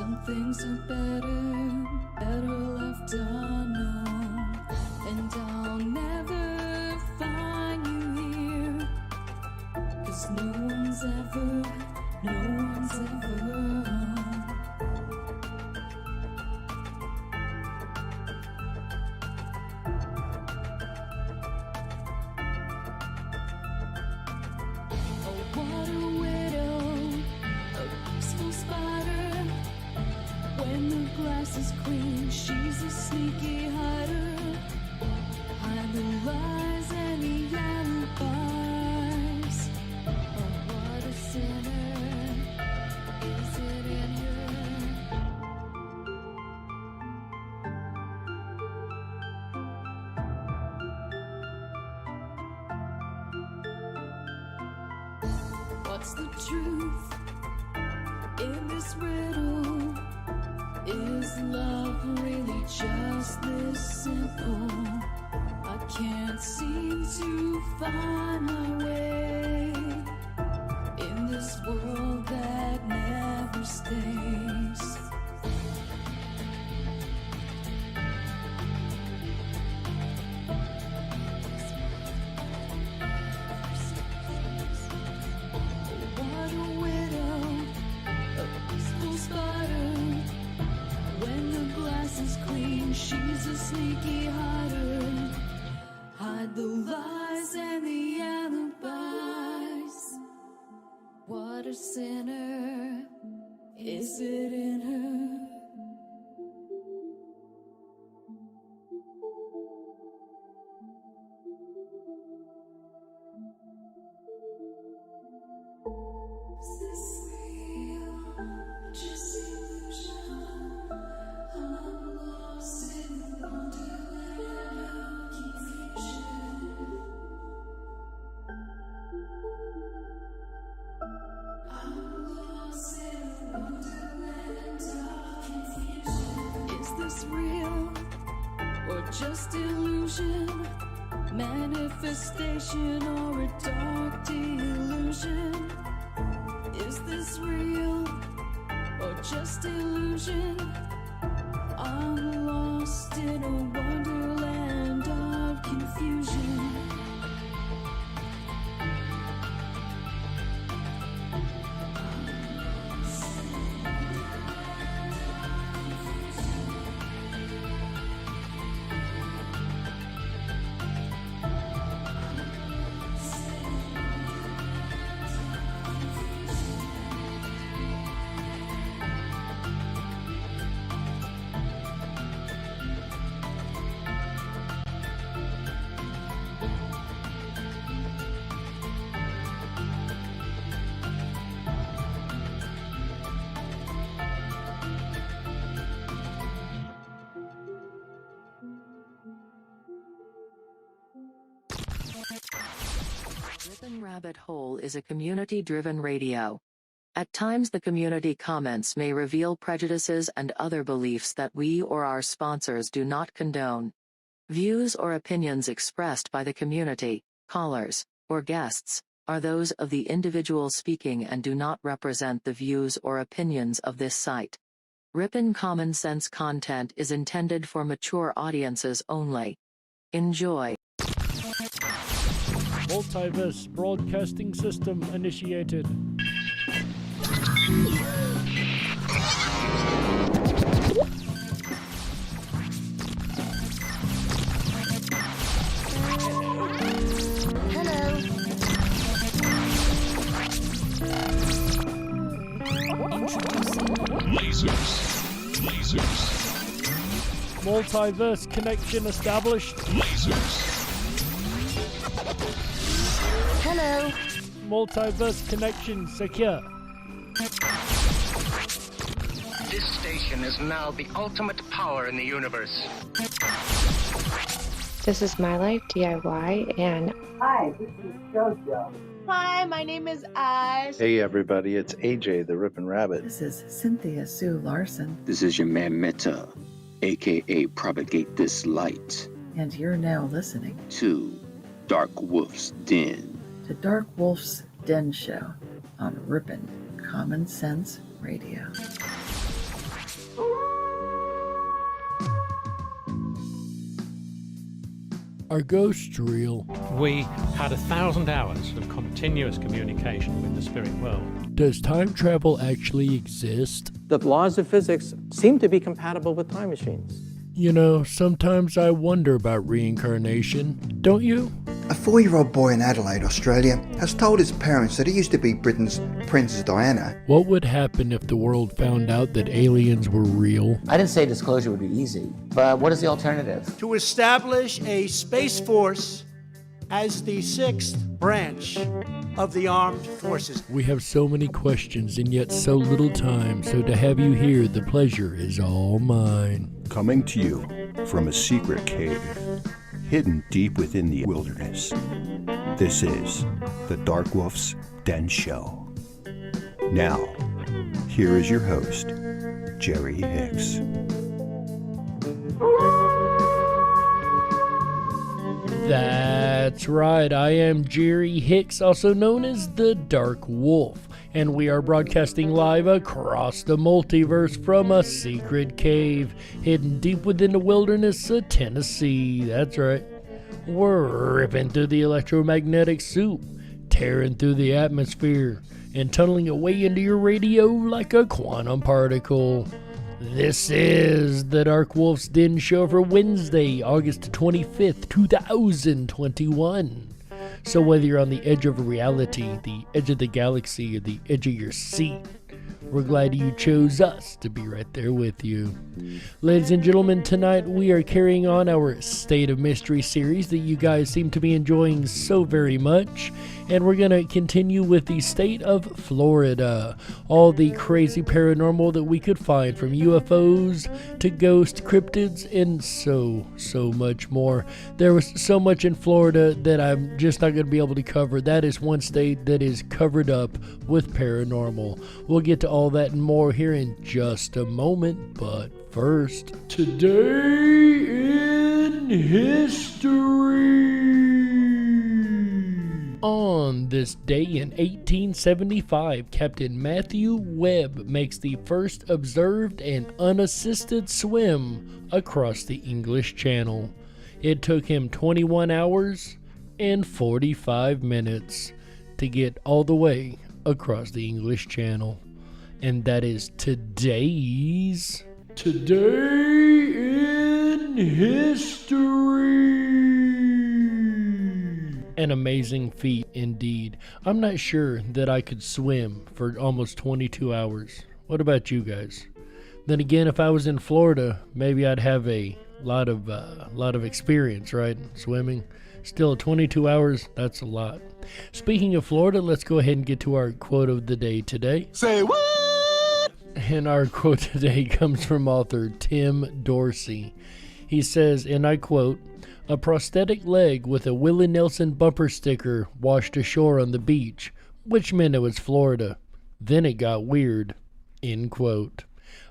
Some things are better left unknown. And I'll never find you here, 'cause no one's ever Oh, what a widow, a peaceful spider. When the glass is clean, she's a sneaky hider. Hide the lies and the alibis. Oh, what a sinner, is it in her? What's the truth in this riddle? Is love really just this simple? I can't seem to find my way in this world that never stays. What a widow, a peaceful spider. When the glass is clean, she's a sneaky hider. Hide the lies and the alibis. What a sinner, is it in her? Is this real? Just illusion? I'm lost in the wonderland of confusion. I'm lost in the wonderland of confusion. Is this real or just illusion? Manifestation or a dark delusion? Is this real or just illusion? I'm lost in a wonderland of confusion. Ripon Rabbit Hole is a community-driven radio. At times the community comments may reveal prejudices and other beliefs that we or our sponsors do not condone. Views or opinions expressed by the community, callers, or guests, are those of the individual speaking and do not represent the views or opinions of this site. Ripon Common Sense content is intended for mature audiences only. Enjoy. Multiverse broadcasting system initiated. Hello. Lasers. Multiverse connection established. Lasers. Hello. Multiverse connection secure. This station is now the ultimate power in the universe. This is My Life DIY, and Hi, this is JoJo. Hi, my name is Oz. Hey everybody, it's AJ the Ripon Rabbit. This is Cynthia Sue Larson. This is your man Meta, aka Propagate This Light. And you're now listening to Dark Wolf's Den. The Dark Wolf's Den Show on Ripon Common Sense Radio. Are ghosts real? We had 1,000 hours of continuous communication with the spirit world. Does time travel actually exist? The laws of physics seem to be compatible with time machines. You know, sometimes I wonder about reincarnation. Don't you? A 4-year-old boy in Adelaide, Australia, has told his parents that he used to be Britain's Princess Diana. What would happen if the world found out that aliens were real? I didn't say disclosure would be easy, but what is the alternative? To establish a space force as the 6th branch of the armed forces. We have so many questions and yet so little time, so to have you here, the pleasure is all mine. Coming to you from a secret cave, hidden deep within the wilderness. This is the Dark Wolf's Den Show. Now, here is your host, Jerry Hicks. That's right, I am Jerry Hicks, also known as the Dark Wolf, and we are broadcasting live across the multiverse from a secret cave hidden deep within the wilderness of Tennessee. That's right. We're ripping through the electromagnetic soup, tearing through the atmosphere, and tunneling away into your radio like a quantum particle. This is the Dark Wolf's Den Show for Wednesday, August 25th, 2021. So whether you're on the edge of reality, the edge of the galaxy, or the edge of your seat, we're glad you chose us to be right there with you. Ladies and gentlemen, tonight we are carrying on our State of Mystery series that you guys seem to be enjoying so very much. And we're going to continue with the state of Florida. All the crazy paranormal that we could find, from UFOs to ghost cryptids and so much more. There was so much in Florida that I'm just not going to be able to cover. That is one state that is covered up with paranormal. We'll get to all that and more here in just a moment. But first, today in history. On this day in 1875, Captain Matthew Webb makes the first observed and unassisted swim across the English Channel. It took him 21 hours and 45 minutes to get all the way across the English Channel. And that is today's Today in History. An amazing feat indeed. I'm not sure that I could swim for almost 22 hours. What about you guys? Then again, if I was in Florida, maybe I'd have a lot of experience, right? Swimming. Still, 22 hours, that's a lot. Speaking of Florida, let's go ahead and get to our quote of the day today. Say what? And our quote today comes from author Tim Dorsey. He says, and I quote, "A prosthetic leg with a Willie Nelson bumper sticker washed ashore on the beach, which meant it was Florida. Then it got weird." End quote.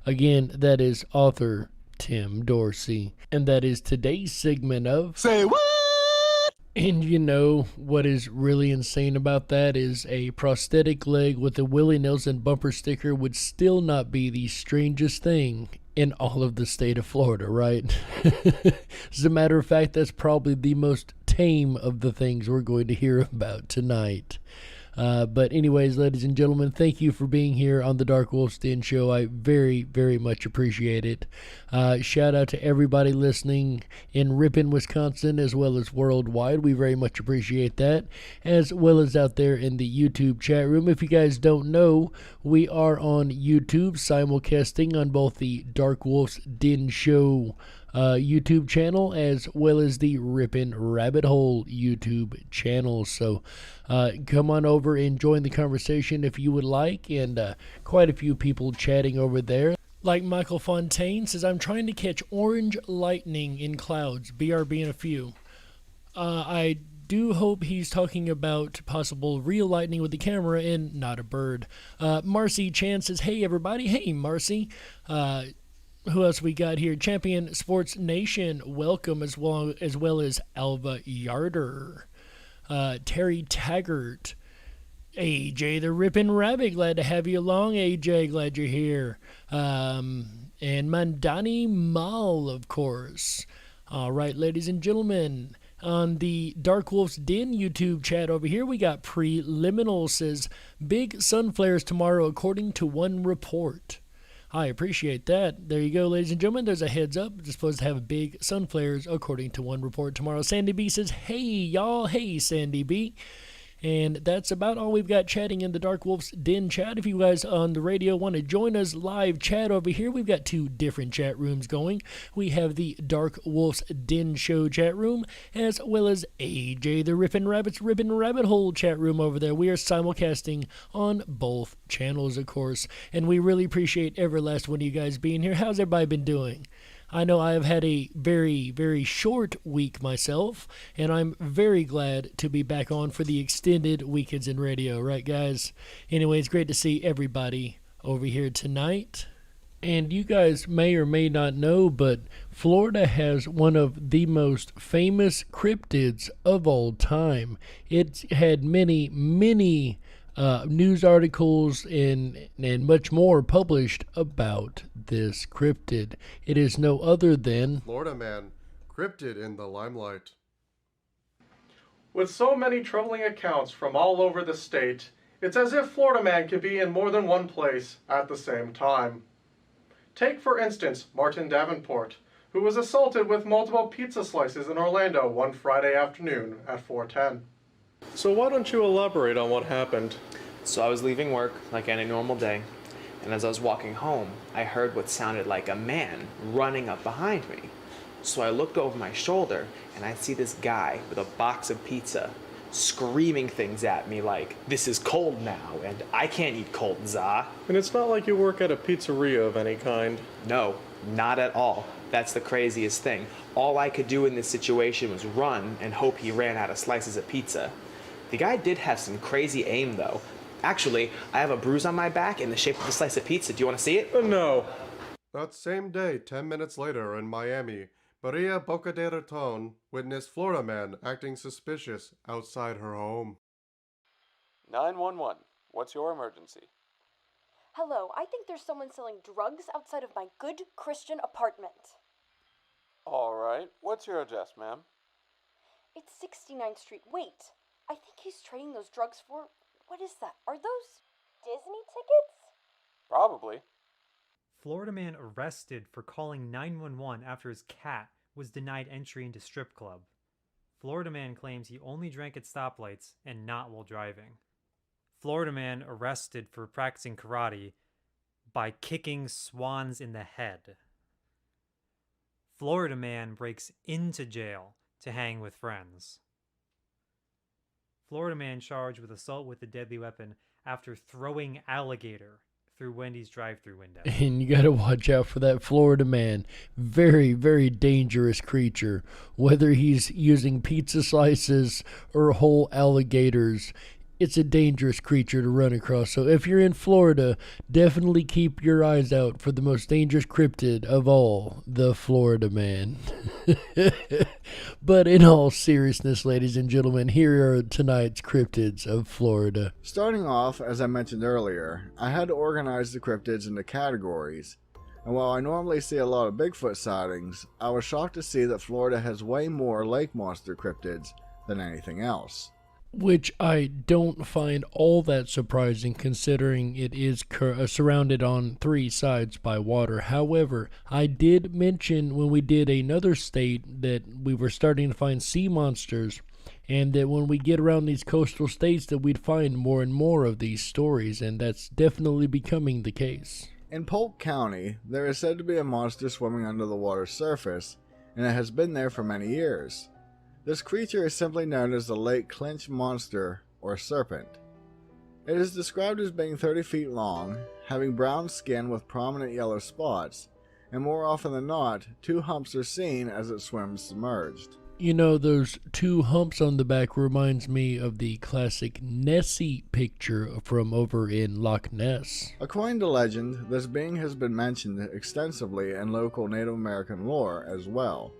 Again, that is author Tim Dorsey. And that is today's segment of Say What? And you know what is really insane about that is a prosthetic leg with a Willie Nelson bumper sticker would still not be the strangest thing in all of the state of Florida, right? As a matter of fact, that's probably the most tame of the things we're going to hear about tonight. But anyways, ladies and gentlemen, thank you for being here on the Dark Wolf's Den Show. I very, very much appreciate it. Shout out to everybody listening in Ripon, Wisconsin, as well as worldwide. We very much appreciate that, as well as out there in the YouTube chat room. If you guys don't know, we are on YouTube, simulcasting on both the Dark Wolf's Den Show YouTube channel, as well as the Ripon Rabbit Hole YouTube channel. So come on over and join the conversation if you would like, and quite a few people chatting over there. Like Michael Fontaine says, "I'm trying to catch orange lightning in clouds, BRB and a few." I do hope he's talking about possible real lightning with the camera and not a bird. Marcy Chan says, "Hey everybody." Hey Marcy. Who else we got here? Champion Sports Nation, welcome, as well as Alva Yarder. Terry Taggart. AJ the Rippin' Rabbit, glad to have you along, AJ, glad you're here. And Mandani Mal, of course. All right, ladies and gentlemen, On the Dark Wolf's Den YouTube chat over here, we got Preliminal says, big sun flares tomorrow according to one report. I appreciate that. There you go, ladies and gentlemen. There's a heads up. We're supposed to have big sun flares according to one report tomorrow. Sandy B says, hey, y'all. Hey, Sandy B. And that's about all we've got chatting in the Dark Wolf's Den chat. If you guys on the radio want to join us live chat over here, we've got two different chat rooms going. We have the Dark Wolf's Den show chat room, as well as AJ the Ripon Rabbit's Ribbon Rabbit Hole chat room over there. We are simulcasting on both channels, of course, and we really appreciate every last one of you guys being here. How's everybody been doing? I know I have had a very, very short week myself, and I'm very glad to be back on for the extended Weekends in Radio, right, guys? Anyway, it's great to see everybody over here tonight. And you guys may or may not know, but Florida has one of the most famous cryptids of all time. It's had many, many news articles and much more published about this cryptid. It is no other than Florida Man, cryptid in the limelight. With so many troubling accounts from all over the state, it's as if Florida Man could be in more than one place at the same time. Take, for instance, Martin Davenport, who was assaulted with multiple pizza slices in Orlando one Friday afternoon at 4:10. So why don't you elaborate on what happened? So I was leaving work like any normal day, and as I was walking home, I heard what sounded like a man running up behind me. So I looked over my shoulder, and I see this guy with a box of pizza screaming things at me like, "This is cold now, and I can't eat cold, za." And it's not like you work at a pizzeria of any kind. No, not at all. That's the craziest thing. All I could do in this situation was run and hope he ran out of slices of pizza. The guy did have some crazy aim, though. Actually, I have a bruise on my back in the shape of a slice of pizza. Do you want to see it? No. That same day, 10 minutes later in Miami, Maria Boca de Raton witnessed Florida Man acting suspicious outside her home. 911, what's your emergency? Hello, I think there's someone selling drugs outside of my good Christian apartment. All right, what's your address, ma'am? It's 69th Street. Wait, I think he's trading those drugs for... What is that? Are those Disney tickets? Probably. Florida man arrested for calling 911 after his cat was denied entry into strip club. Florida man claims he only drank at stoplights and not while driving. Florida man arrested for practicing karate by kicking swans in the head. Florida man breaks into jail to hang with friends. Florida man charged with assault with a deadly weapon after throwing alligator through Wendy's drive-thru window. And you gotta watch out for that Florida man. Very, very dangerous creature. Whether he's using pizza slices or whole alligators, it's a dangerous creature to run across. So if you're in Florida, definitely keep your eyes out for the most dangerous cryptid of all, the Florida man. But in all seriousness, ladies and gentlemen, here are tonight's cryptids of Florida. Starting off, as I mentioned earlier, I had to organize the cryptids into categories. And while I normally see a lot of Bigfoot sightings, I was shocked to see that Florida has way more lake monster cryptids than anything else. Which I don't find all that surprising considering it is surrounded on three sides by water. However, I did mention when we did another state that we were starting to find sea monsters, and that when we get around these coastal states that we'd find more and more of these stories, and that's definitely becoming the case. In Polk County, there is said to be a monster swimming under the water's surface, and it has been there for many years. This creature is simply known as the Lake Clinch Monster, or Serpent. It is described as being 30 feet long, having brown skin with prominent yellow spots, and more often than not, two humps are seen as it swims submerged. You know, those two humps on the back reminds me of the classic Nessie picture from over in Loch Ness. According to legend, this being has been mentioned extensively in local Native American lore as well.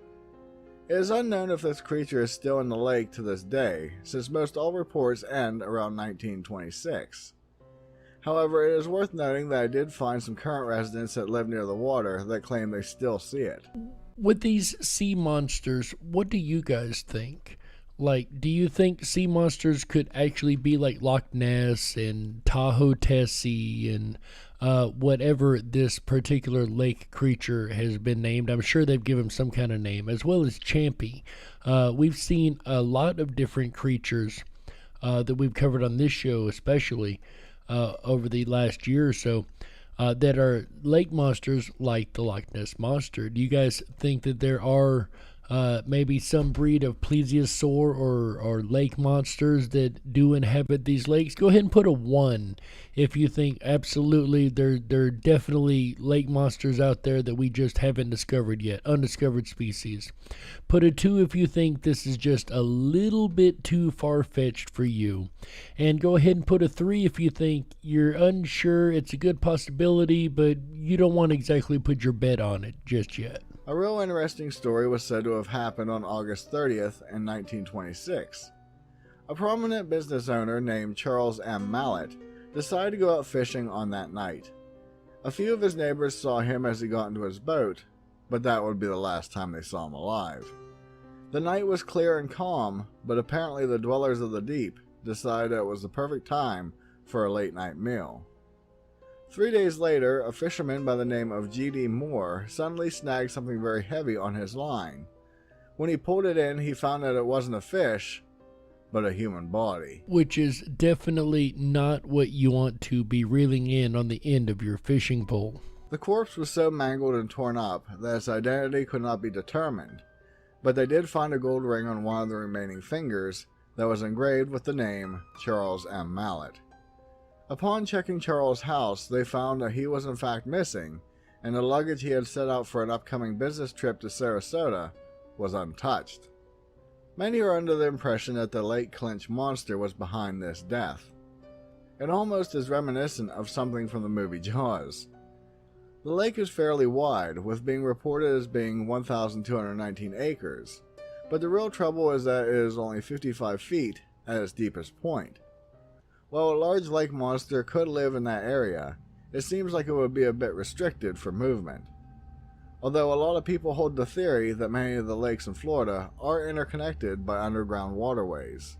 It is unknown if this creature is still in the lake to this day, since most all reports end around 1926. However, it is worth noting that I did find some current residents that live near the water that claim they still see it. With these sea monsters, what do you guys think? Like, do you think sea monsters could actually be like Loch Ness and Tahoe Tessie and whatever this particular lake creature has been named? I'm sure they've given him some kind of name, as well as Champy. We've seen a lot of different creatures that we've covered on this show, especially over the last year or so, that are lake monsters like the Loch Ness Monster. Do you guys think that there are maybe some breed of plesiosaur or lake monsters that do inhabit these lakes? Go ahead and put a 1 if you think absolutely there are definitely lake monsters out there that we just haven't discovered yet, undiscovered species. Put a 2 if you think this is just a little bit too far-fetched for you. And go ahead and put a 3 if you think you're unsure, it's a good possibility, but you don't want to exactly put your bet on it just yet. A real interesting story was said to have happened on August 30th in 1926. A prominent business owner named Charles M. Mallet decided to go out fishing on that night. A few of his neighbors saw him as he got into his boat, but that would be the last time they saw him alive. The night was clear and calm, but apparently the dwellers of the deep decided it was the perfect time for a late night meal. 3 days later, a fisherman by the name of G.D. Moore suddenly snagged something very heavy on his line. When he pulled it in, he found that it wasn't a fish, but a human body. Which is definitely not what you want to be reeling in on the end of your fishing pole. The corpse was so mangled and torn up that its identity could not be determined, but they did find a gold ring on one of the remaining fingers that was engraved with the name Charles M. Mallet. Upon checking Charles' house, they found that he was in fact missing, and the luggage he had set out for an upcoming business trip to Sarasota was untouched. Many are under the impression that the Lake Clinch monster was behind this death. It almost is reminiscent of something from the movie Jaws. The lake is fairly wide, with being reported as being 1,219 acres, but the real trouble is that it is only 55 feet at its deepest point. While a large lake monster could live in that area, it seems like it would be a bit restricted for movement. Although a lot of people hold the theory that many of the lakes in Florida are interconnected by underground waterways.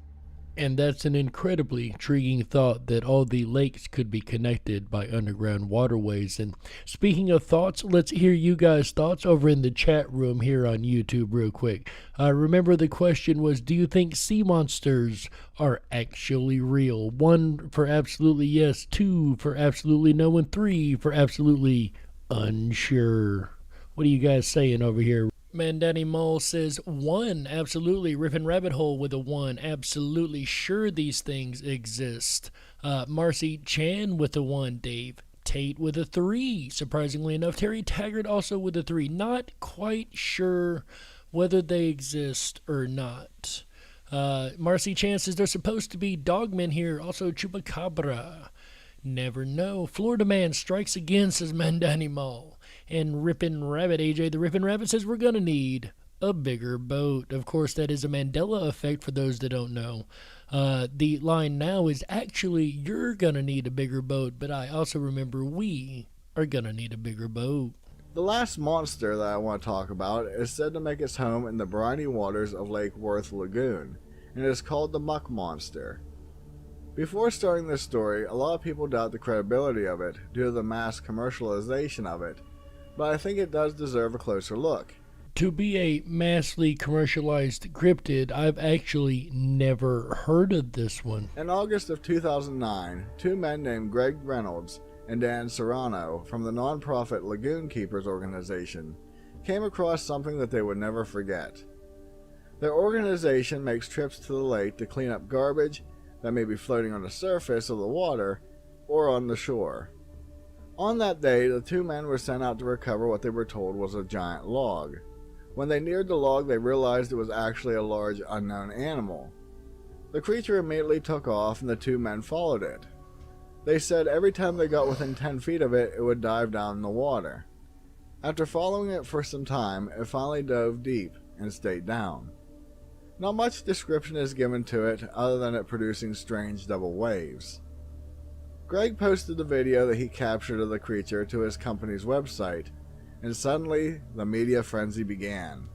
And that's an incredibly intriguing thought that all the lakes could be connected by underground waterways. And speaking of thoughts, let's hear you guys' thoughts over in the chat room here on YouTube real quick. Remember the question was, do you think sea monsters are actually real? 1 for absolutely yes, 2 for absolutely no, and 3 for absolutely unsure. What are you guys saying over here? Mandani Mole says 1, absolutely. Ripon Rabbit Hole with a 1, absolutely sure these things exist. Marcy Chan with a 1, Dave Tate with a 3, surprisingly enough. Terry Taggart also with a 3, not quite sure whether they exist or not. Marcy Chan says they're supposed to be dogmen here, also Chupacabra. Never know. Florida Man strikes again, says Mandani Mole. And Ripon Rabbit, AJ the Ripon Rabbit, says we're going to need a bigger boat. Of course, that is a Mandela effect for those that don't know. The line now is actually you're going to need a bigger boat, but I also remember we are going to need a bigger boat. The last monster that I want to talk about is said to make its home in the briny waters of Lake Worth Lagoon, and it is called the Muck Monster. Before starting this story, a lot of people doubt the credibility of it due to the mass commercialization of it, but I think it does deserve a closer look. To be a massively commercialized cryptid, I've actually never heard of this one. In August of 2009, 2 men named Greg Reynolds and Dan Serrano from the non-profit Lagoon Keepers organization came across something that they would never forget. Their organization makes trips to the lake to clean up garbage that may be floating on the surface of the water or on the shore. On that day, the 2 men were sent out to recover what they were told was a giant log. When they neared the log, they realized it was actually a large unknown animal. The creature immediately took off and the 2 men followed it. They said every time they got within 10 feet of it, it would dive down in the water. After following it for some time, it finally dove deep and stayed down. Not much description is given to it other than it producing strange double waves. Greg posted the video that he captured of the creature to his company's website, and suddenly the media frenzy began.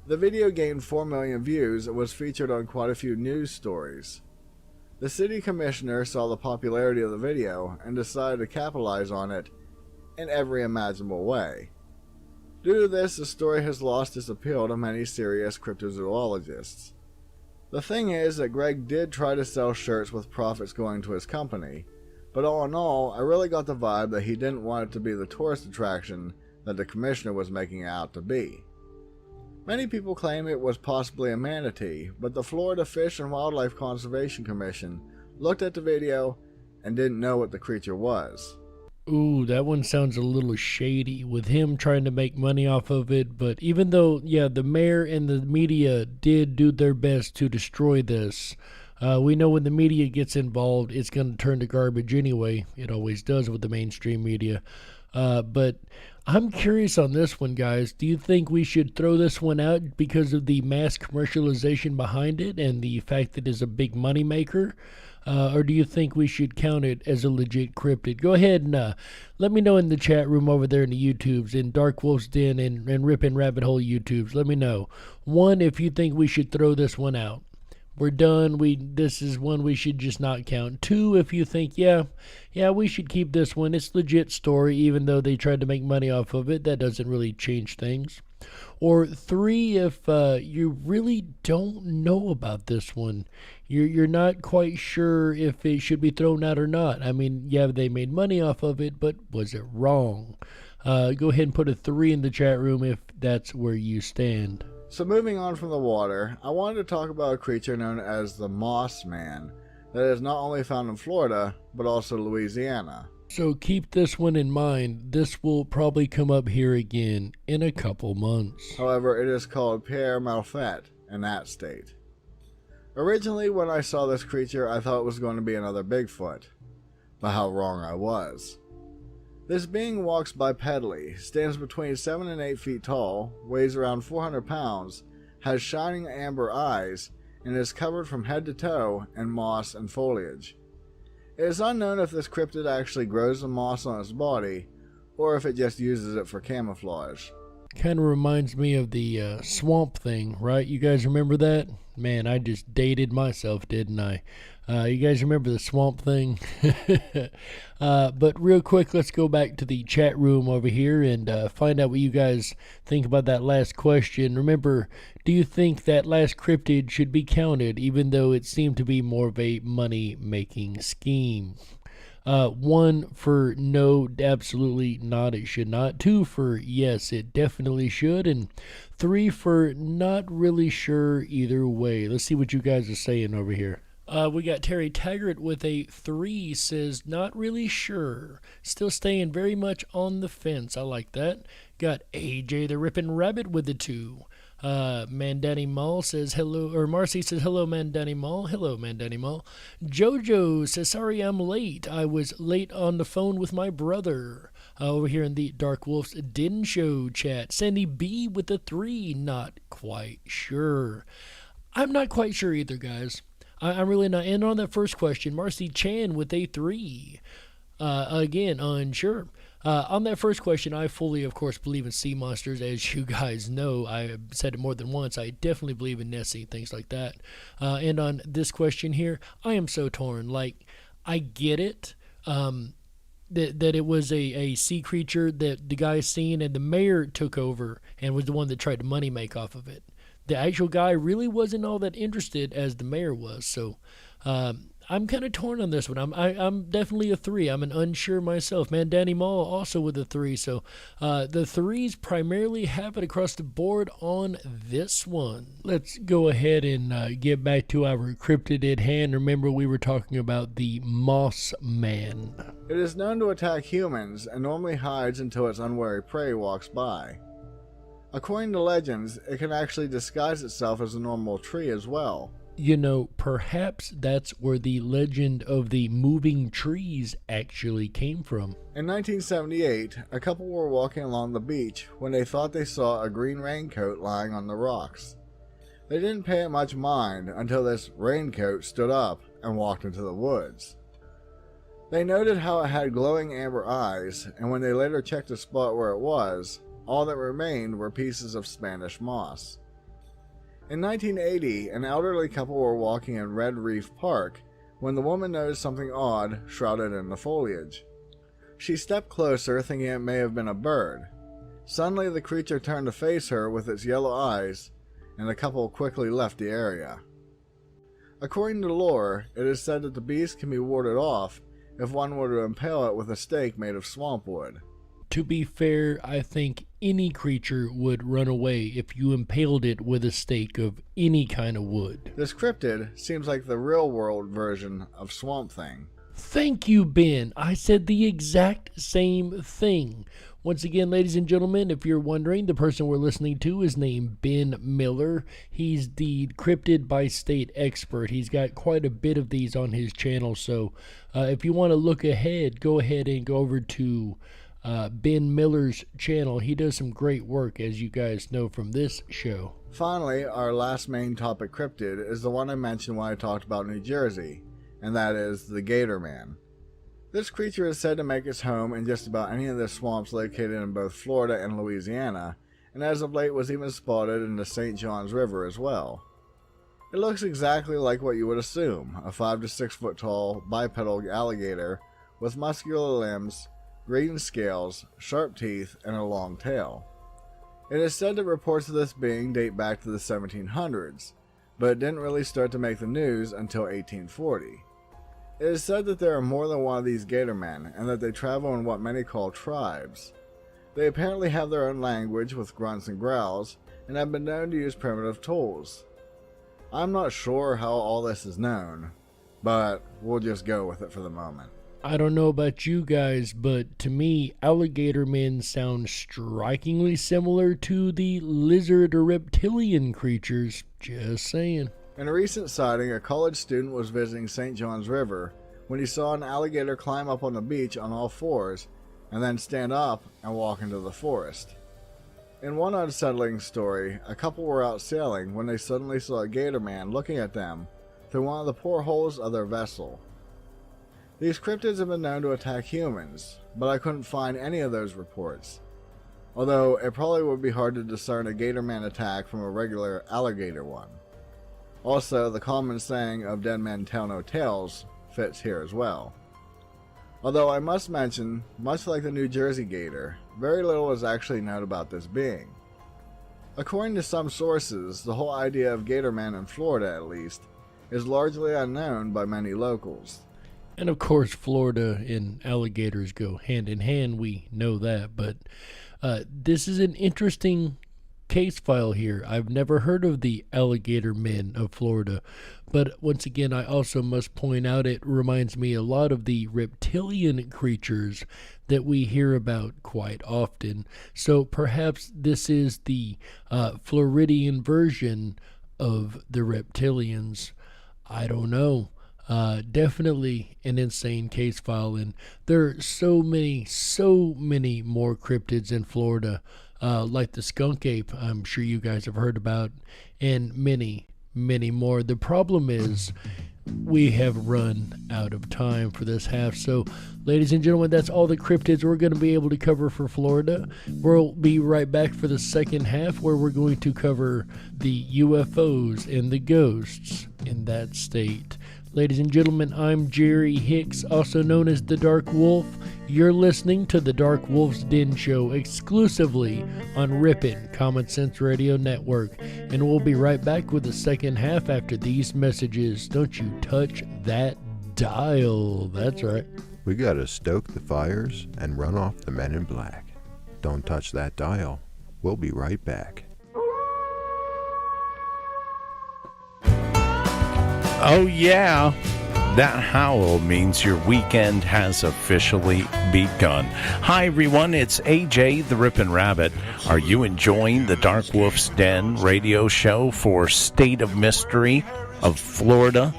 The video gained 4 million views and was featured on quite a few news stories. The city commissioner saw the popularity of the video and decided to capitalize on it in every imaginable way. Due to this, the story has lost its appeal to many serious cryptozoologists. The thing is that Greg did try to sell shirts with profits going to his company, but all in all, I really got the vibe that he didn't want it to be the tourist attraction that the commissioner was making it out to be. Many people claim it was possibly a manatee, but the Florida Fish and Wildlife Conservation Commission looked at the video and didn't know what the creature was. Ooh, that one sounds a little shady with him trying to make money off of it, but even though, yeah, the mayor and the media did do their best to destroy this, we know when the media gets involved, it's going to turn to garbage anyway. It always does with the mainstream media. But I'm curious on this one, guys. Do you think we should throw this one out because of the mass commercialization behind it and the fact that it's a big money maker? Or do you think we should count it as a legit cryptid? Go ahead and let me know in the chat room over there in the YouTubes, in Dark Wolf's Den and Ripon Rabbit Hole YouTubes. Let me know. One, if you think we should throw this one out. We're done. This is one we should just not count. Two, if you think, yeah, we should keep this one. It's legit story, even though they tried to make money off of it. That doesn't really change things. Or three, if you really don't know about this one, you're not quite sure if it should be thrown out or not. I mean, yeah, they made money off of it, but was it wrong? Go ahead and put a 3 in the chat room if that's where you stand. So moving on from the water, I wanted to talk about a creature known as the Moss Man that is not only found in Florida, but also Louisiana. So keep this one in mind. This will probably come up here again in a couple months. However, it is called Pierre Malfait in that state. Originally, when I saw this creature, I thought it was going to be another Bigfoot. But how wrong I was. This being walks bipedally, stands between 7 and 8 feet tall, weighs around 400 pounds, has shining amber eyes, and is covered from head to toe in moss and foliage. It is unknown if this cryptid actually grows the moss on its body, or if it just uses it for camouflage. Kind of reminds me of the Swamp Thing, right? You guys remember that? Man, I just dated myself, didn't I? You guys remember the Swamp Thing? But real quick, let's go back to the chat room over here and find out what you guys think about that last question. Remember, do you think that last cryptid should be counted, even though it seemed to be more of a money-making scheme? 1 for no, absolutely not, it should not. 2 for yes, it definitely should. And 3 for not really sure either way. Let's see what you guys are saying over here. We got Terry Taggart with a 3, says not really sure. Still staying very much on the fence. I like that. Got AJ the Ripon Rabbit with the 2. Mandani Mall says hello, or Marcy says hello, Mandani Mall. Hello, Mandani Mall. Jojo says sorry I'm late. I was late on the phone with my brother. Over here in the Dark Wolf's Den Show chat. Sandy B with a 3. Not quite sure. I'm not quite sure either, guys. I'm really not. And on that first question, Marcy Chan with a 3. Again, unsure. On that first question, I fully, of course, believe in sea monsters. As you guys know, I have said it more than once. I definitely believe in Nessie, things like that. And on this question here, I am so torn. Like, I get it. That it was a sea creature that the guy seen and the mayor took over and was the one that tried to money make off of it. The actual guy really wasn't all that interested as the mayor was. So I'm kind of torn on this one. I'm definitely a 3. I'm an unsure myself. Man, Danny Mall also with a 3. So the 3s primarily have it across the board on this one. Let's go ahead and get back to our cryptid at hand. Remember, we were talking about the Moss Man. It is known to attack humans and normally hides until its unwary prey walks by. According to legends, it can actually disguise itself as a normal tree as well. You know, perhaps that's where the legend of the moving trees actually came from. In 1978, a couple were walking along the beach when they thought they saw a green raincoat lying on the rocks. They didn't pay it much mind until this raincoat stood up and walked into the woods. They noted how it had glowing amber eyes, and when they later checked the spot where it was, All that remained were pieces of Spanish moss. In 1980, an elderly couple were walking in Red Reef Park when the woman noticed something odd shrouded in the foliage. She stepped closer, thinking it may have been a bird. Suddenly, the creature turned to face her with its yellow eyes, and the couple quickly left the area. According to lore, it is said that the beast can be warded off if one were to impale it with a stake made of swamp wood. To be fair, I think any creature would run away if you impaled it with a stake of any kind of wood. This cryptid seems like the real-world version of Swamp Thing. Thank you, Ben. I said the exact same thing. Once again, ladies and gentlemen, if you're wondering, the person we're listening to is named Ben Miller. He's the cryptid by state expert. He's got quite a bit of these on his channel, so if you want to look ahead, go ahead and go over to Ben Miller's channel. He does some great work, as you guys know from this show. Finally, our last main topic cryptid is the one I mentioned when I talked about New Jersey, and that is the Gator Man. This creature is said to make its home in just about any of the swamps located in both Florida and Louisiana, and as of late was even spotted in the St. Johns River as well. It looks exactly like what you would assume, a 5 to 6 foot tall bipedal alligator with muscular limbs, green scales, sharp teeth, and a long tail. It is said that reports of this being date back to the 1700s, but it didn't really start to make the news until 1840. It is said that there are more than one of these gator men, and that they travel in what many call tribes. They apparently have their own language with grunts and growls, and have been known to use primitive tools. I'm not sure how all this is known, but we'll just go with it for the moment. I don't know about you guys, but to me, alligator men sound strikingly similar to the lizard or reptilian creatures. Just saying. In a recent sighting, a college student was visiting St. Johns River when he saw an alligator climb up on the beach on all fours and then stand up and walk into the forest. In one unsettling story, a couple were out sailing when they suddenly saw a gator man looking at them through one of the portholes of their vessel. These cryptids have been known to attack humans, but I couldn't find any of those reports, although it probably would be hard to discern a gator man attack from a regular alligator one. Also, the common saying of dead men tell no tales fits here as well. Although I must mention, much like the New Jersey gator, very little is actually known about this being. According to some sources, the whole idea of gator men in Florida at least, is largely unknown by many locals. And of course, Florida and alligators go hand in hand, we know that, but this is an interesting case file here. I've never heard of the alligator men of Florida, but once again, I also must point out it reminds me a lot of the reptilian creatures that we hear about quite often. So perhaps this is the Floridian version of the reptilians. I don't know. Definitely an insane case file, and there are so many more cryptids in Florida, like the skunk ape, I'm sure you guys have heard about, and many more. The problem is we have run out of time for this half. So, ladies and gentlemen, that's all the cryptids we're going to be able to cover for Florida. We'll be right back for the second half, where we're going to cover the UFOs and the ghosts in that state. Ladies and gentlemen, I'm Jerry Hicks, also known as the Dark Wolf. You're listening to the Dark Wolf's Den Show exclusively on Ripon, Common Sense Radio Network. And we'll be right back with the second half after these messages. Don't you touch that dial. That's right. We gotta stoke the fires and run off the men in black. Don't touch that dial. We'll be right back. Oh yeah, that howl means your weekend has officially begun. Hi everyone, it's AJ the Ripon Rabbit. Are you enjoying the Dark Wolf's Den radio show for State of Mystery of Florida?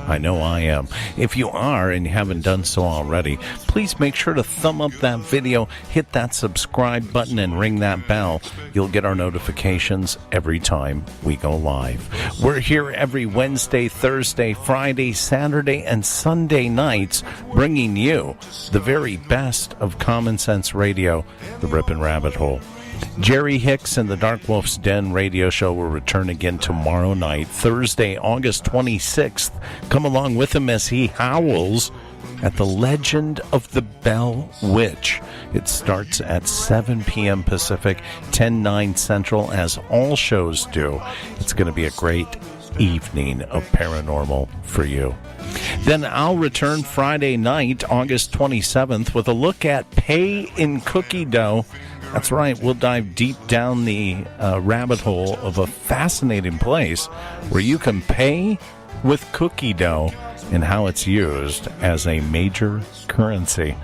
I know I am. If you are and you haven't done so already, please make sure to thumb up that video, hit that subscribe button, and ring that bell. You'll get our notifications every time we go live. We're here every Wednesday, Thursday, Friday, Saturday, and Sunday nights, bringing you the very best of Common Sense Radio, the Ripon Rabbit Hole. Jerry Hicks and the Dark Wolf's Den radio show will return again tomorrow night, Thursday, August 26th. Come along with him as he howls at the Legend of the Bell Witch. It starts at 7 p.m. Pacific, 10/9 Central, as all shows do. It's going to be a great evening of paranormal for you. Then I'll return Friday night, August 27th, with a look at pay in cookie dough. That's right, we'll dive deep down the rabbit hole of a fascinating place where you can pay with cookie dough and how it's used as a major currency.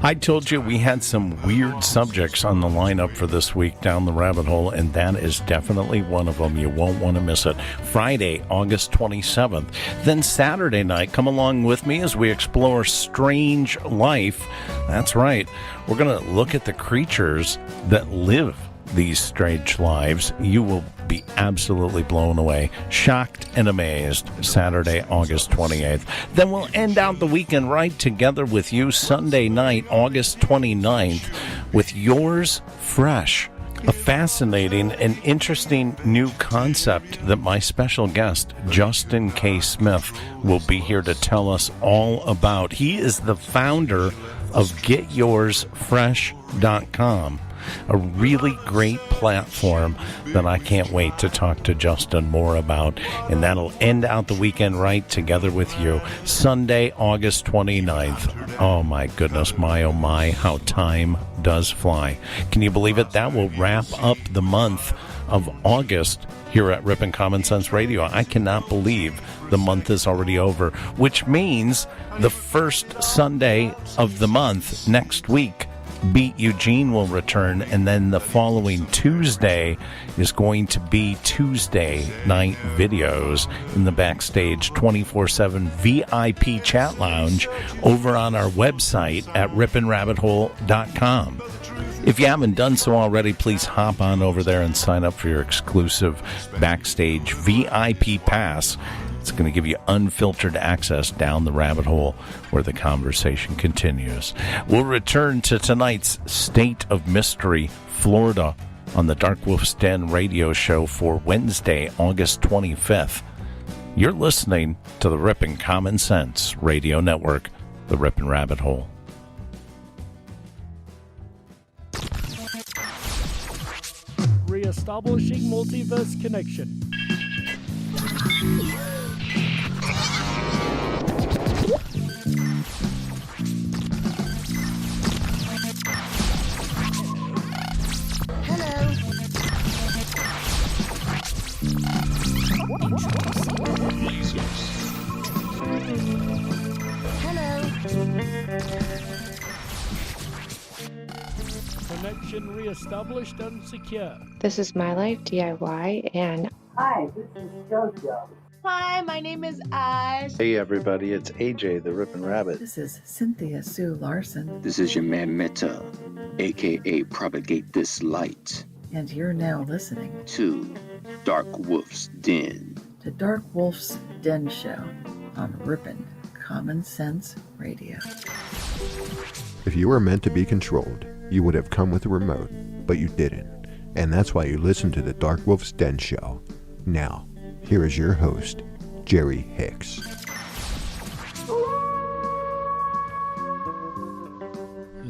I told you we had some weird subjects on the lineup for this week down the rabbit hole, and that is definitely one of them. You won't want to miss it. Friday, August 27th. Then Saturday night, come along with me as we explore strange life. That's right. We're going to look at the creatures that live these strange lives. You will be absolutely blown away, shocked and amazed. Saturday, August 28th. Then we'll end out the weekend right together with you Sunday night, August 29th, with Yours Fresh, a fascinating and interesting new concept that my special guest, Justin K. Smith, will be here to tell us all about. He is the founder of GetYoursFresh.com. A really great platform that I can't wait to talk to Justin more about. And that'll end out the weekend right together with you. Sunday, August 29th. Oh my goodness, my oh my, how time does fly. Can you believe it? That will wrap up the month of August here at Ripon Common Sense Radio. I cannot believe the month is already over, which means the first Sunday of the month next week, Beat Eugene will return, and then the following Tuesday is going to be Tuesday night videos in the Backstage 24/7 VIP chat lounge over on our website at riponrabbithole.com. If you haven't done so already, please hop on over there and sign up for your exclusive Backstage VIP pass. It's going to give you unfiltered access down the rabbit hole where the conversation continues. We'll return to tonight's State of Mystery, Florida, on the Dark Wolf's Den radio show for Wednesday, August 25th. You're listening to the Ripon Common Sense Radio Network, the Ripon Rabbit Hole. Reestablishing multiverse connection. Connection reestablished and secure. This is My Life DIY, and Hi, this is JoJo. Hi, my name is Oz. Hey everybody, it's AJ the Ripon Rabbit. This is Cynthia Sue Larson. This is your man Meta, aka Propagate This Light. And you're now listening to Dark Wolf's Den. The Dark Wolf's Den Show on Ripon Common Sense Radio. If you were meant to be controlled, you would have come with a remote, but you didn't. And that's why you listen to the Dark Wolf's Den Show. Now, here is your host, Jerry Hicks.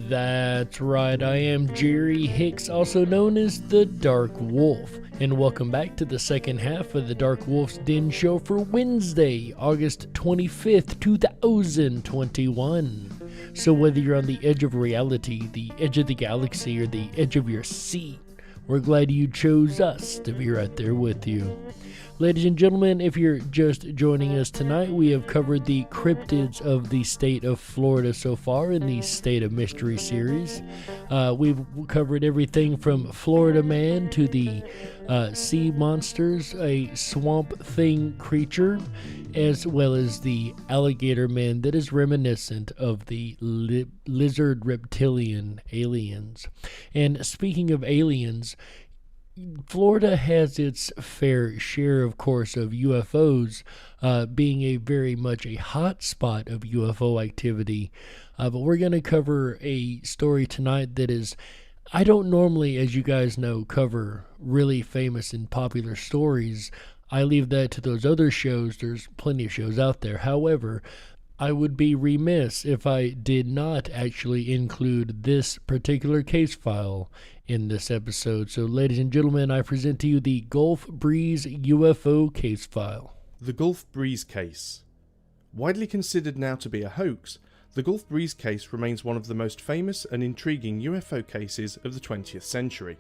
That's right, I am Jerry Hicks, also known as the Dark Wolf, and welcome back to the second half of the Dark Wolf's Den Show for Wednesday, August 25th, 2021. So whether you're on the edge of reality, the edge of the galaxy, or the edge of your seat, we're glad you chose us to be right there with you. Ladies and gentlemen, if you're just joining us tonight, we have covered the cryptids of the state of Florida so far in the State of Mystery series. We've covered everything from Florida Man to the sea monsters, a swamp thing creature, as well as the alligator man that is reminiscent of the lizard reptilian aliens. And speaking of aliens, Florida has its fair share, of course, of UFOs, being a very much a hot spot of UFO activity. But we're going to cover a story tonight that is I don't normally, as you guys know, cover really famous and popular stories. I leave that to those other shows. There's plenty of shows out there. However, I would be remiss if I did not actually include this particular case file in this episode. So, ladies and gentlemen, I present to you the Gulf Breeze UFO case file. The Gulf Breeze case. Widely considered now to be a hoax, the Gulf Breeze case remains one of the most famous and intriguing UFO cases of the 20th century.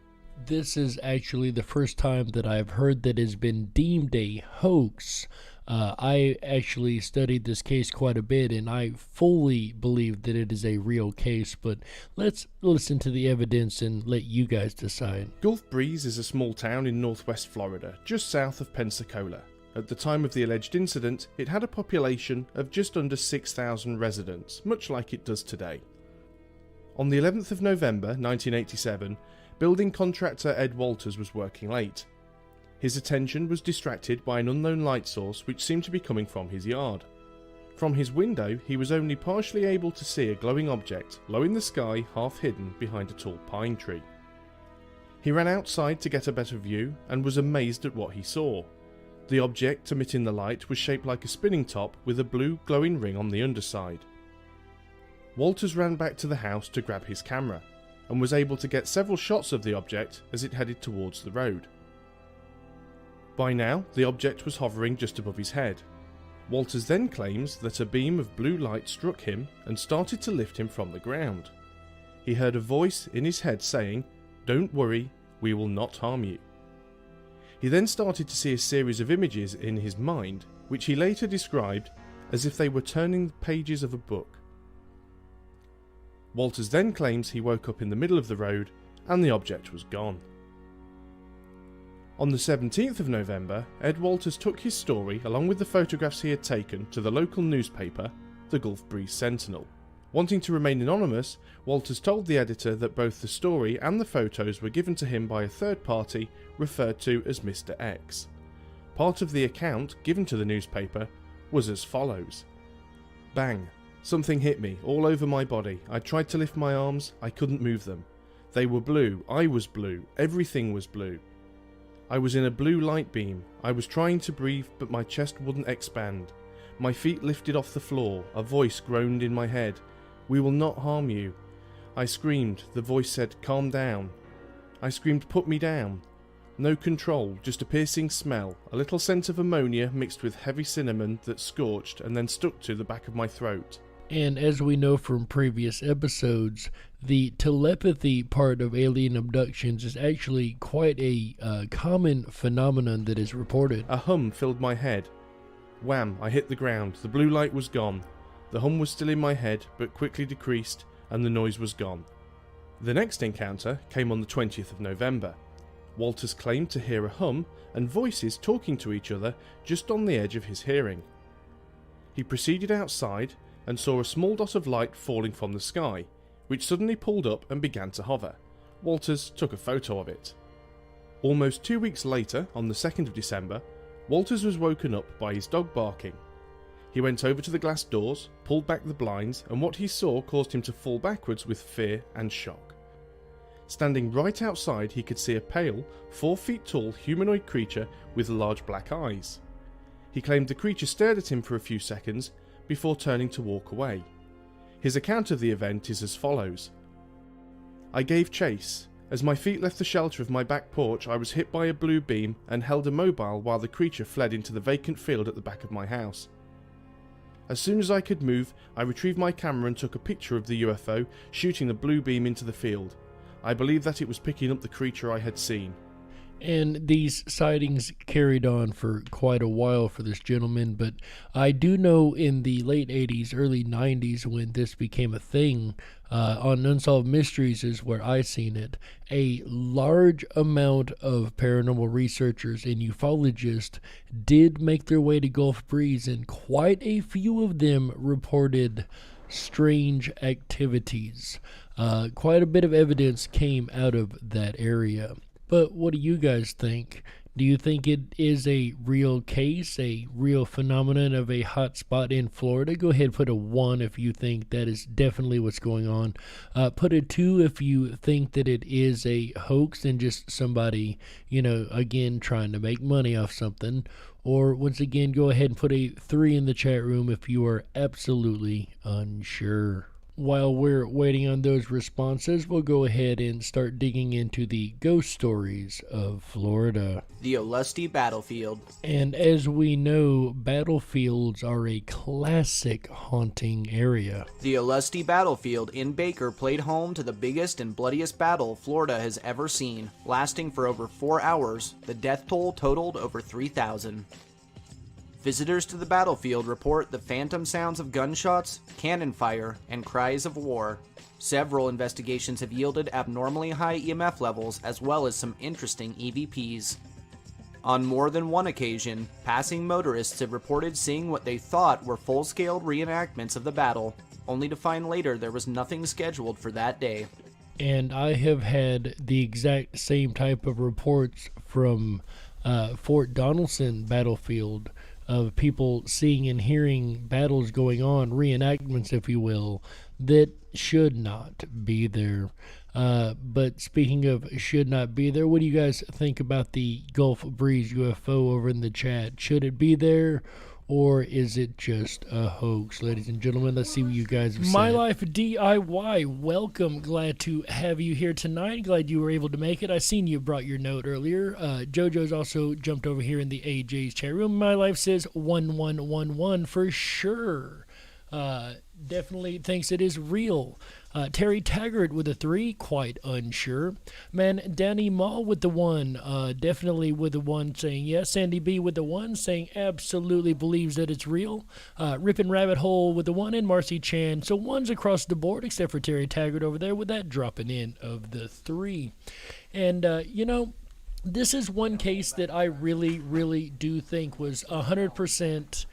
This is actually the first time that I've heard that has been deemed a hoax. I actually studied this case quite a bit, and I fully believe that it is a real case, but let's listen to the evidence and let you guys decide. Gulf Breeze is a small town in northwest Florida, just south of Pensacola. At the time of the alleged incident, it had a population of just under 6,000 residents, much like it does today. On the 11th of November 1987, building contractor Ed Walters was working late. His attention was distracted by an unknown light source which seemed to be coming from his yard. From his window, he was only partially able to see a glowing object low in the sky, half hidden behind a tall pine tree. He ran outside to get a better view and was amazed at what he saw. The object emitting the light was shaped like a spinning top with a blue glowing ring on the underside. Walters ran back to the house to grab his camera and was able to get several shots of the object as it headed towards the road. By now, the object was hovering just above his head. Walters then claims that a beam of blue light struck him and started to lift him from the ground. He heard a voice in his head saying, "Don't worry, we will not harm you." He then started to see a series of images in his mind, which he later described as if they were turning the pages of a book. Walters then claims he woke up in the middle of the road and the object was gone. On the 17th of November, Ed Walters took his story along with the photographs he had taken to the local newspaper, the Gulf Breeze Sentinel. Wanting to remain anonymous, Walters told the editor that both the story and the photos were given to him by a third party referred to as Mr. X. Part of the account given to the newspaper was as follows. Bang! Something hit me, all over my body. I tried to lift my arms, I couldn't move them. They were blue, I was blue, everything was blue. I was in a blue light beam. I was trying to breathe, but my chest wouldn't expand. My feet lifted off the floor. A voice groaned in my head. "We will not harm you." I screamed. The voice said, "Calm down." I screamed, "Put me down." No control, just a piercing smell, a little scent of ammonia mixed with heavy cinnamon that scorched and then stuck to the back of my throat. And as we know from previous episodes, the telepathy part of alien abductions is actually quite a common phenomenon that is reported. A hum filled my head. Wham! I hit the ground. The blue light was gone. The hum was still in my head, but quickly decreased, and the noise was gone. The next encounter came on the 20th of November. Walters claimed to hear a hum and voices talking to each other just on the edge of his hearing. He proceeded outside and saw a small dot of light falling from the sky, which suddenly pulled up and began to hover. Walters took a photo of it. Almost 2 weeks later, on the 2nd of December, Walters was woken up by his dog barking. He went over to the glass doors, pulled back the blinds, and what he saw caused him to fall backwards with fear and shock. Standing right outside, he could see a pale, 4 feet tall humanoid creature with large black eyes. He claimed the creature stared at him for a few seconds before turning to walk away. His account of the event is as follows. I gave chase. As my feet left the shelter of my back porch, I was hit by a blue beam and held immobile while the creature fled into the vacant field at the back of my house. As soon as I could move, I retrieved my camera and took a picture of the UFO, shooting the blue beam into the field. I believe that it was picking up the creature I had seen. And these sightings carried on for quite a while for this gentleman, but I do know in the late 80s, early 90s, when this became a thing, on Unsolved Mysteries is where I seen it, a large amount of paranormal researchers and ufologists did make their way to Gulf Breeze, and quite a few of them reported strange activities. Quite a bit of evidence came out of that area. But what do you guys think? Do you think it is a real case, a real phenomenon of a hot spot in Florida? Go ahead, put a 1 if you think that is definitely what's going on. Put a 2 if you think that it is a hoax and just somebody, again, trying to make money off something. Or once again, go ahead and put a 3 in the chat room if you are absolutely unsure. While we're waiting on those responses, we'll go ahead and start digging into the ghost stories of Florida. The Olustee Battlefield. And as we know, battlefields are a classic haunting area. The Olustee Battlefield in Baker played home to the biggest and bloodiest battle Florida has ever seen. Lasting for over 4 hours, the death toll totaled over 3,000. Visitors to the battlefield report the phantom sounds of gunshots, cannon fire, and cries of war. Several investigations have yielded abnormally high EMF levels as well as some interesting EVPs. On more than one occasion, passing motorists have reported seeing what they thought were full-scale reenactments of the battle, only to find later there was nothing scheduled for that day. And I have had the exact same type of reports from Fort Donelson battlefield, of people seeing and hearing battles going on, reenactments, if you will, that should not be there. But speaking of should not be there, what do you guys think about the Gulf Breeze UFO over in the chat? Should it be there, or is it just a hoax? Ladies and gentlemen, let's see what you guys have said. My Life DIY, welcome. Glad to have you here tonight. Glad you were able to make it. I seen you brought your note earlier. JoJo's also jumped over here in the AJ's chat room. My Life says 1111 for sure. Definitely thinks it is real. Terry Taggart with a 3, quite unsure. Man, Danny Mall with the 1, definitely with the 1 saying yes. Sandy B with the 1 saying absolutely believes that it's real. Ripon Rabbit Hole with the 1 and Marcy Chan. So 1s across the board except for Terry Taggart over there with that dropping in of the 3. And, this is one case that I really, really do think was 100%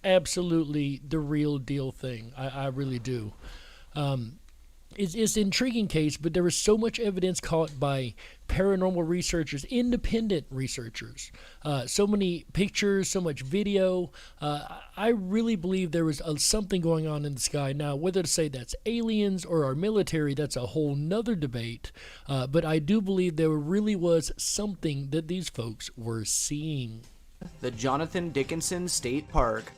absolutely the real deal thing. I really do. It's an intriguing case, but there was so much evidence caught by paranormal researchers, independent researchers, so many pictures, so much video. I really believe there was something going on in the sky. Now, whether to say that's aliens or our military, that's a whole nother debate. But I do believe there really was something that these folks were seeing. The Jonathan Dickinson State Park.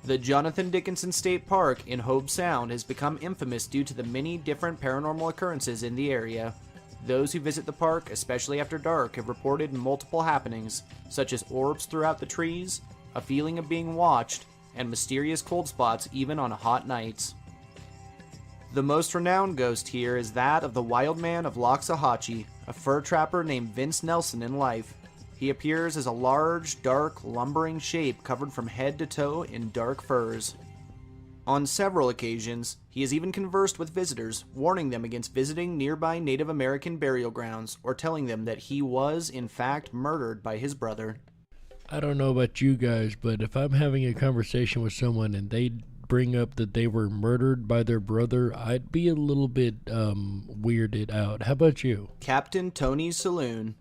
The Jonathan Dickinson State Park in Hobe Sound has become infamous due to the many different paranormal occurrences in the area. Those who visit the park, especially after dark, have reported multiple happenings, such as orbs throughout the trees, a feeling of being watched, and mysterious cold spots even on hot nights. The most renowned ghost here is that of the Wild Man of Loxahatchee, a fur trapper named Vince Nelson in life. He appears as a large, dark, lumbering shape covered from head to toe in dark furs. On several occasions, he has even conversed with visitors, warning them against visiting nearby Native American burial grounds or telling them that he was, in fact, murdered by his brother. I don't know about you guys, but if I'm having a conversation with someone and they bring up that they were murdered by their brother, I'd be a little bit weirded out. How about you? Captain Tony's Saloon.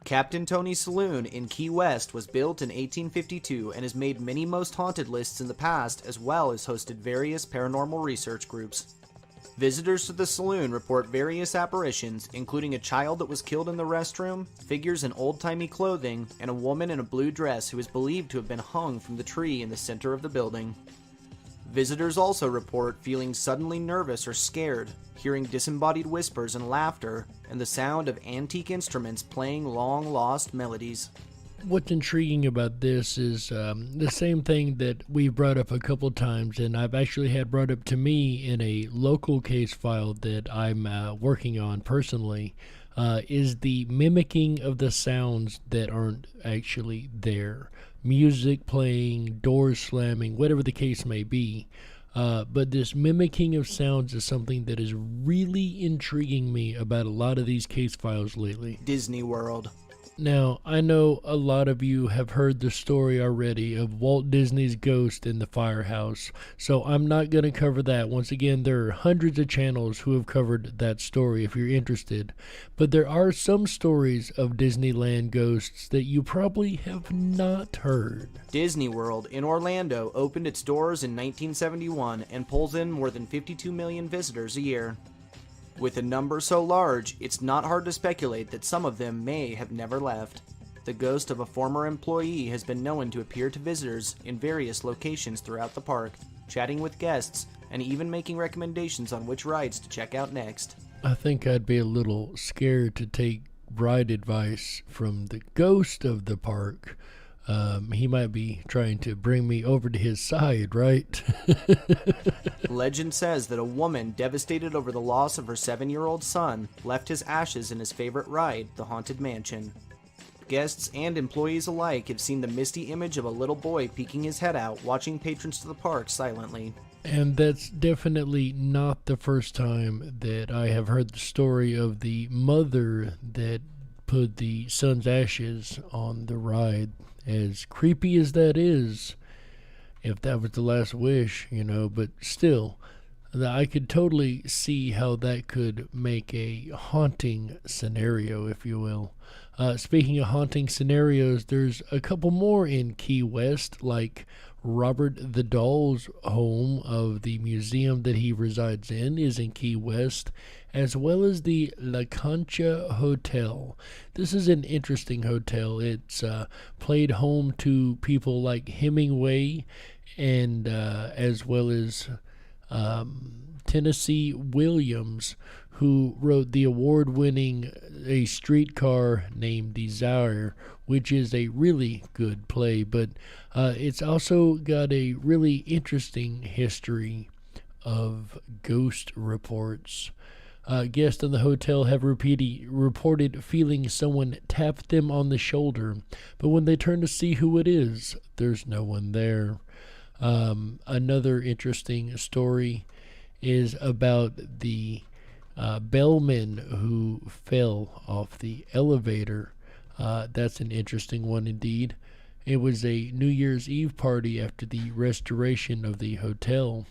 Captain Tony's Saloon in Key West was built in 1852 and has made many most haunted lists in the past, as well as hosted various paranormal research groups. Visitors to the saloon report various apparitions, including a child that was killed in the restroom, figures in old-timey clothing, and a woman in a blue dress who is believed to have been hung from the tree in the center of the building. Visitors also report feeling suddenly nervous or scared, hearing disembodied whispers and laughter, and the sound of antique instruments playing long-lost melodies. What's intriguing about this is the same thing that we've brought up a couple times, and I've actually had brought up to me in a local case file that I'm working on personally, is the mimicking of the sounds that aren't actually there. Music playing, doors slamming, whatever the case may be. But this mimicking of sounds is something that is really intriguing me about a lot of these case files lately. Disney World. Now, I know a lot of you have heard the story already of Walt Disney's ghost in the firehouse, so I'm not going to cover that. Once again, there are hundreds of channels who have covered that story if you're interested. But there are some stories of Disneyland ghosts that you probably have not heard. Disney World in Orlando opened its doors in 1971 and pulls in more than 52 million visitors a year. With a number so large, it's not hard to speculate that some of them may have never left. The ghost of a former employee has been known to appear to visitors in various locations throughout the park, chatting with guests, and even making recommendations on which rides to check out next. I think I'd be a little scared to take ride advice from the ghost of the park. He might be trying to bring me over to his side, right? Legend says that a woman devastated over the loss of her 7-year-old son left his ashes in his favorite ride, the Haunted Mansion. Guests and employees alike have seen the misty image of a little boy peeking his head out, watching patrons to the park silently. And that's definitely not the first time that I have heard the story of the mother that put the son's ashes on the ride. As creepy as that is, if that was the last wish, but still, I could totally see how that could make a haunting scenario, if you will. Speaking of haunting scenarios, there's a couple more in Key West, like Robert the Doll's home of the museum that he resides in is in Key West, as well as the La Concha Hotel. This is an interesting hotel. It's played home to people like Hemingway and as well as Tennessee Williams, who wrote the award-winning A Streetcar Named Desire, which is a really good play, but it's also got a really interesting history of ghost reports. Guests in the hotel have reported feeling someone tap them on the shoulder, but when they turn to see who it is, there's no one there. Another interesting story is about the bellman who fell off the elevator. That's an interesting one indeed. It was a New Year's Eve party after the restoration of the hotel,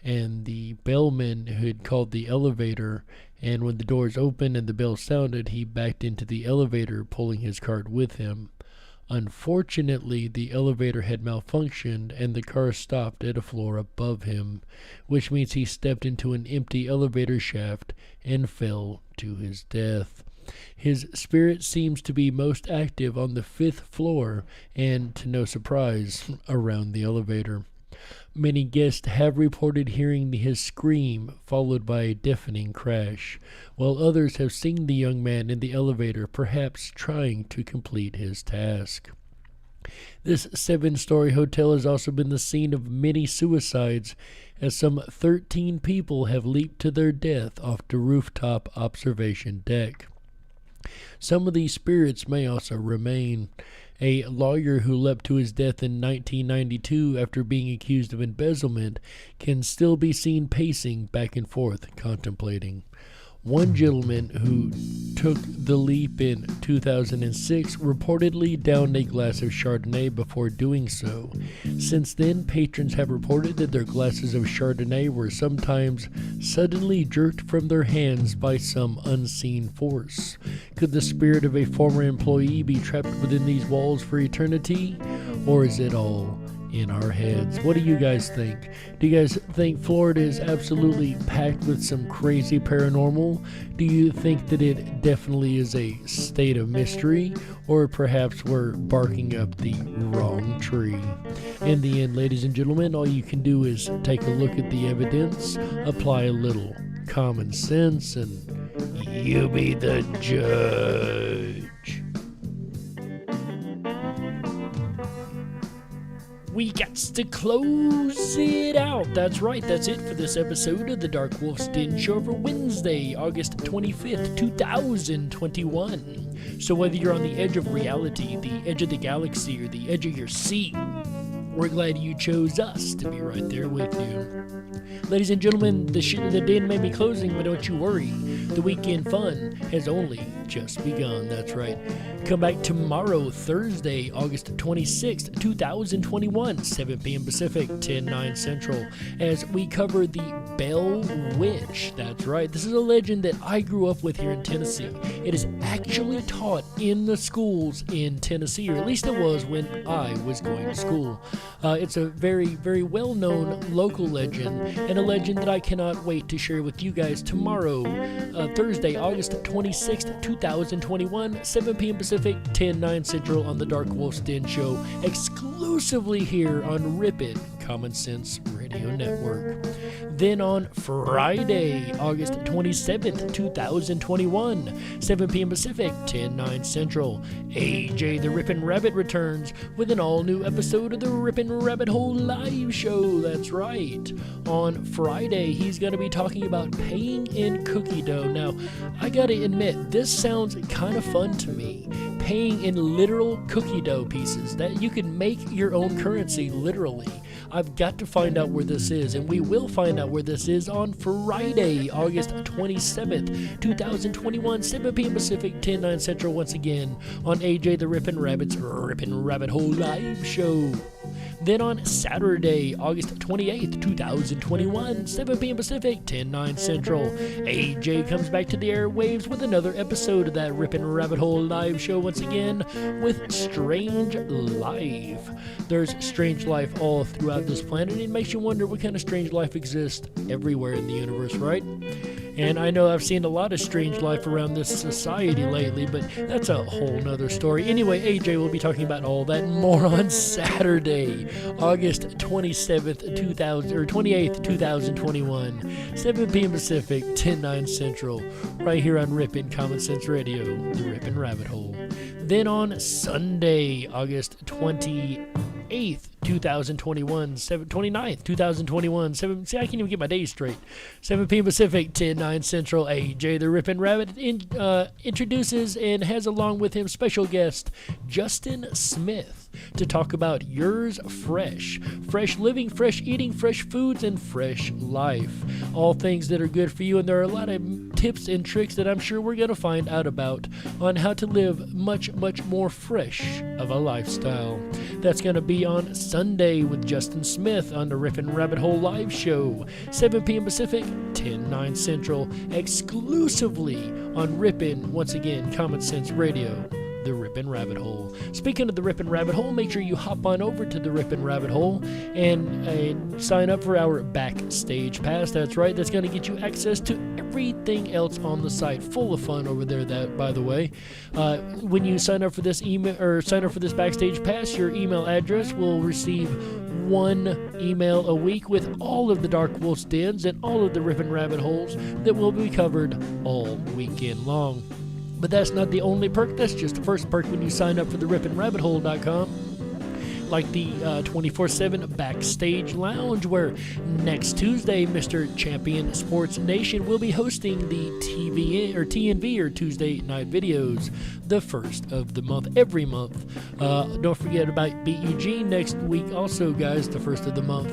and the bellman who had called the elevator, and when the doors opened and the bell sounded, he backed into the elevator, pulling his cart with him. Unfortunately, the elevator had malfunctioned and the car stopped at a floor above him, which means he stepped into an empty elevator shaft and fell to his death. His spirit seems to be most active on the 5th floor and, to no surprise, around the elevator. Many guests have reported hearing his scream followed by a deafening crash, while others have seen the young man in the elevator, perhaps trying to complete his task. This 7-story hotel has also been the scene of many suicides, as some 13 people have leaped to their death off the rooftop observation deck. Some of these spirits may also remain. A lawyer who leapt to his death in 1992 after being accused of embezzlement can still be seen pacing back and forth, contemplating. One gentleman who took the leap in 2006 reportedly downed a glass of Chardonnay before doing so. Since then, patrons have reported that their glasses of Chardonnay were sometimes suddenly jerked from their hands by some unseen force. Could the spirit of a former employee be trapped within these walls for eternity? Or is it all in our heads? What do you guys think? Do you guys think Florida is absolutely packed with some crazy paranormal? Do you think that it definitely is a state of mystery? Or perhaps we're barking up the wrong tree? In the end, ladies and gentlemen, all you can do is take a look at the evidence, apply a little common sense, and you be the judge. We got to close it out. That's right, that's it for this episode of the Dark Wolf's Den Show for Wednesday, August 25th, 2021. So whether you're on the edge of reality, the edge of the galaxy, or the edge of your seat, we're glad you chose us to be right there with you. Ladies and gentlemen, the shit of the den may be closing, but don't you worry. The weekend fun has only just begun. That's right. Come back tomorrow, Thursday, August 26th, 2021, 7 p.m. Pacific, 10/9 Central, as we cover the Bell Witch. That's right. This is a legend that I grew up with here in Tennessee. It is actually taught in the schools in Tennessee, or at least it was when I was going to school. It's a very, very well-known local legend, and a legend that I cannot wait to share with you guys tomorrow, Thursday, August 26th, 2021, 7 p.m. Pacific, 10/9 Central on the Dark Wolf's Den Show, exclusively here on Ripon Common Sense Radio Network. Then on Friday, August 27th, 2021, 7 p.m. Pacific, 10/9 Central, AJ the Ripon Rabbit returns with an all-new episode of the Ripon Rabbit Hole Live Show. That's right. On Friday, he's going to be talking about paying in cookie dough. Now, I got to admit, this sounds kind of fun to me. Paying in literal cookie dough pieces, that you can make your own currency literally. I've got to find out where this is, and we will find out where this is on Friday, August 27th, 2021, 7 p.m. Pacific, 10/9 Central, once again on AJ the Ripon Rabbit's Ripon Rabbit Hole Live Show. Then on Saturday, August 28th, 2021, 7 p.m. Pacific, 10/9 Central, AJ comes back to the airwaves with another episode of that Ripon Rabbit Hole Live Show once again with Strange Life. There's strange life all throughout this planet. It makes you wonder what kind of strange life exists everywhere in the universe, right? And I know I've seen a lot of strange life around this society lately, but that's a whole nother story. Anyway, AJ will be talking about all that and more on Saturday, August 27th, 28th, 2021, 7 p.m. Pacific, 10/9 Central, right here on Ripon Common Sense Radio, the Ripon Rabbit Hole. Then on Sunday, August 28th, 2021, 29th, 2021, see, I can't even get my days straight. 7 p.m. Pacific, 10/9 Central, AJ the Ripon Rabbit introduces and has along with him special guest Justin Smith to talk about yours fresh living, fresh eating, fresh foods, and fresh life. All things that are good for you, and there are a lot of tips and tricks that I'm sure we're going to find out about on how to live much, much more fresh of a lifestyle. That's going to be on Sunday with Justin Smith on the Ripon Rabbit Hole Live Show, 7 p.m. Pacific, 10/9 Central, exclusively on Ripon, once again, Common Sense Radio, the Ripon Rabbit Hole. Speaking of the Ripon Rabbit Hole, make sure you hop on over to the Ripon Rabbit Hole and sign up for our Backstage Pass. That's right, that's going to get you access to everything else on the site. Full of fun over there, that, by the way. When you sign up for this email or sign up for this Backstage Pass, your email address will receive one email a week with all of the Dark Wolf's dens and all of the Ripon Rabbit Holes that will be covered all weekend long. But that's not the only perk. That's just the first perk when you sign up for the RiponRabbitHole.com. Like the 24/7 Backstage Lounge, where next Tuesday, Mr. Champion Sports Nation will be hosting the TNV or Tuesday Night Videos, the first of the month, every month. Don't forget about BEG next week also, guys, the first of the month.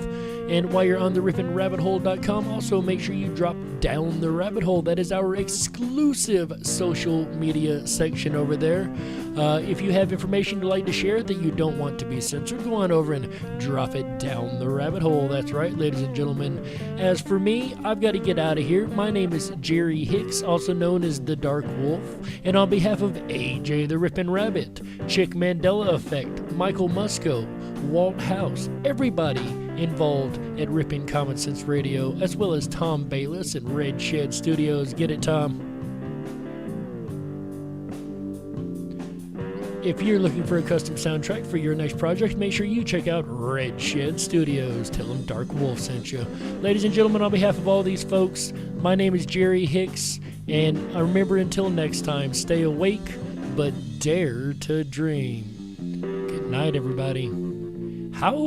And while you're on the RiponRabbitHole.com, also make sure you drop down the rabbit hole. That is our exclusive social media section over there. If you have information you'd like to share that you don't want to be censored, go on over and drop it down the rabbit hole. That's right, ladies and gentlemen. As for me, I've got to get out of here. My name is Jerry Hicks, also known as the Dark Wolf. And on behalf of AJ the Ripon Rabbit, Chick Mandela Effect, Michael Musco, Walt House, everybody involved at Ripon Common Sense Radio, as well as Tom Bayless and Red Shed Studios. Get it, Tom? If you're looking for a custom soundtrack for your next project, make sure you check out Red Shed Studios. Tell them Dark Wolf sent you. Ladies and gentlemen, on behalf of all these folks, my name is Jerry Hicks, and remember, until next time, stay awake, but dare to dream. Good night, everybody. How?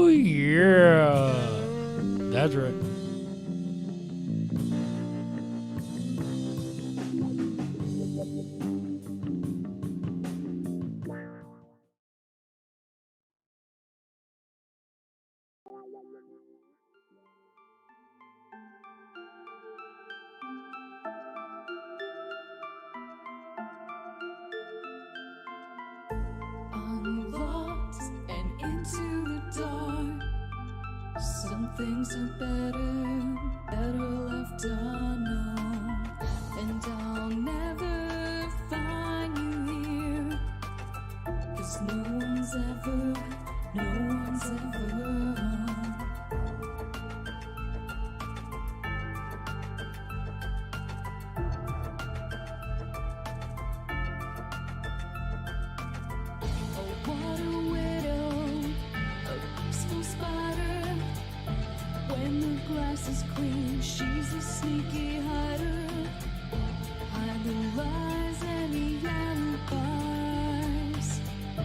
Yeah. That's right. Some things are better left unknown. And I'll never find you here, 'cause no one's ever What a widow, a peaceful spider. When the glass is clean, she's a sneaky hider. Hide the lies and the alibis. Oh,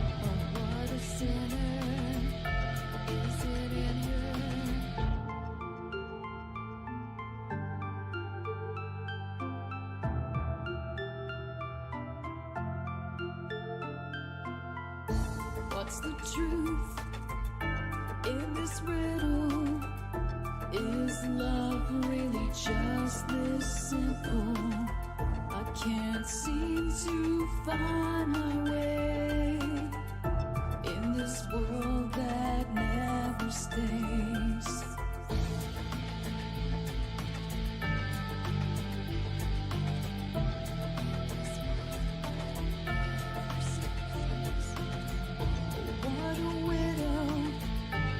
what a sinner is it in her? What's the truth in this riddle? Is love really just this simple? I can't seem to find my way in this world that never stays. What a widow,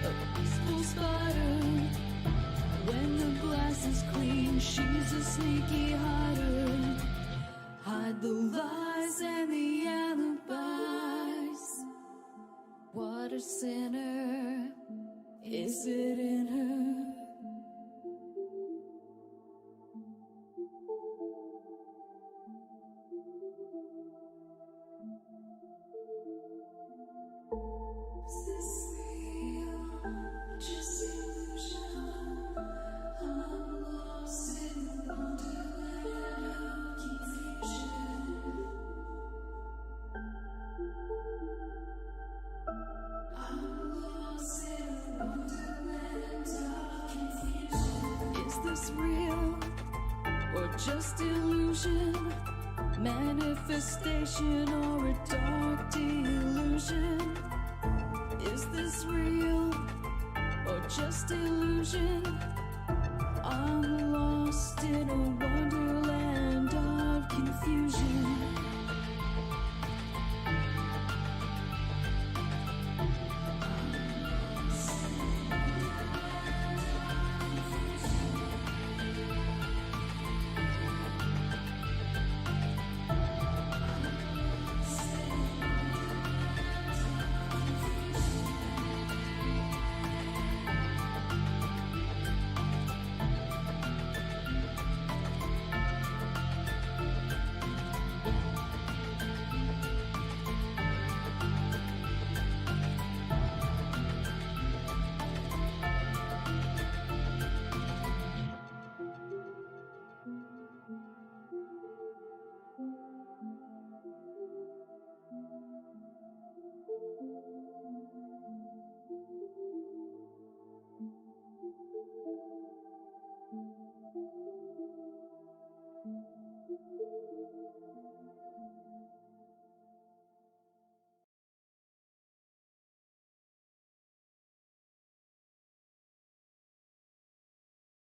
a peaceful spider. When the glass is clean, she's a sneaky hider. Hide the lies and the alibis. What a sinner is it in her? Is this real? Just illusion? I'm lost in the wonderland of confusion. I'm lost in the wonderland of confusion. Is this real or just illusion? Manifestation or a dark delusion? Is this real or just illusion? I'm lost in a wonder.